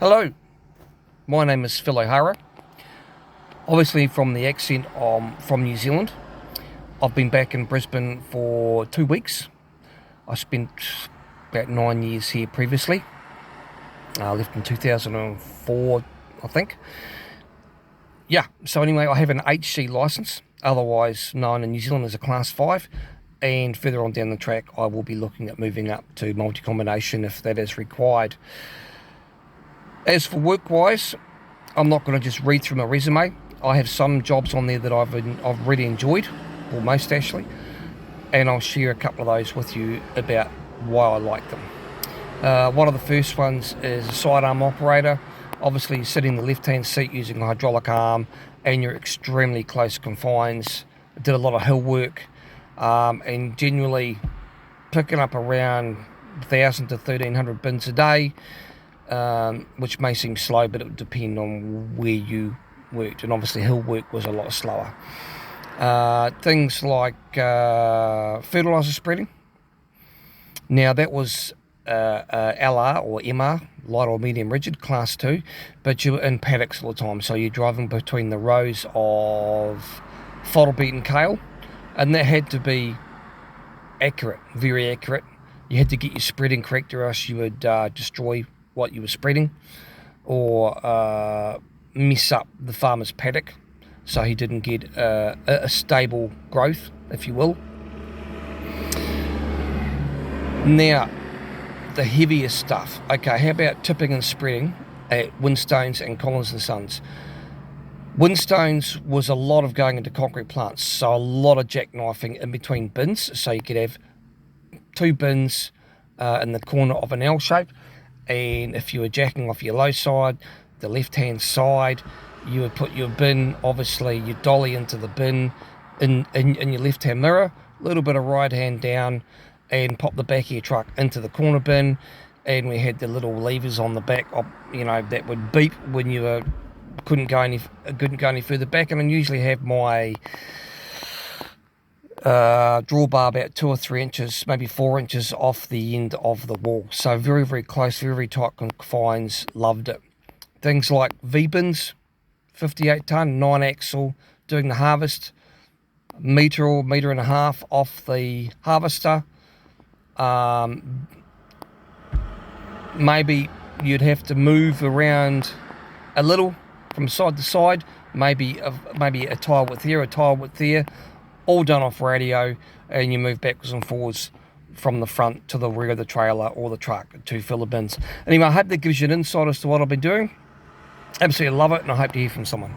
Hello, my name is Phil O'Hara. Obviously from the accent, I'm from New Zealand. I've been back in Brisbane for 2 weeks. I spent about 9 years here previously. I left in 2004, I think. Yeah, so anyway, I have an HC licence, otherwise known in New Zealand as a Class 5. And further on down the track, I will be looking at moving up to multi-combination if that is required. As for work-wise, I'm not going to just read through my resume. I have some jobs on there that I've really enjoyed, or most actually, and I'll share a couple of those with you about why I like them. One of the first ones is a sidearm operator. Obviously, sitting in the left-hand seat using a hydraulic arm, and you're extremely close confines. I did a lot of hill work, and generally picking up around 1,000 to 1,300 bins a day. Which may seem slow, but it would depend on where you worked, and obviously hill work was a lot slower. Things like fertiliser spreading. Now that was LR or MR, light or medium rigid, class 2, but you were in paddocks all the time, so you're driving between the rows of fodder beaten kale, and that had to be accurate, very accurate. You had to get your spreading correct, or else you would destroy what you were spreading, or mess up the farmer's paddock, so he didn't get a stable growth, if you will. Now, the heavier stuff. Okay, how about tipping and spreading at Winstones and Collins and Sons? Winstones was a lot of going into concrete plants, so a lot of jackknifing in between bins, so you could have 2 bins in the corner of an L shape. And if you were jacking off your low side, the left-hand side, you would put your bin, obviously your dolly into the bin in your left-hand mirror, a little bit of right hand down, and pop the back of your truck into the corner bin. And we had the little levers on the back, that would beep when you couldn't go any further back. And I usually have my drawbar about 2 or 3 inches, maybe 4 inches off the end of the wall. So very, very close, very, very tight confines. Loved it. Things like V-bins, 58 tonne, 9 axle, doing the harvest, metre or metre and a half off the harvester. Maybe you'd have to move around a little from side to side, maybe a tire width here, a tire width there, all done off radio, and you move backwards and forwards from the front to the rear of the trailer or the truck to fill the bins. Anyway, I hope that gives you an insight as to what I've been doing. Absolutely love it, and I hope to hear from someone.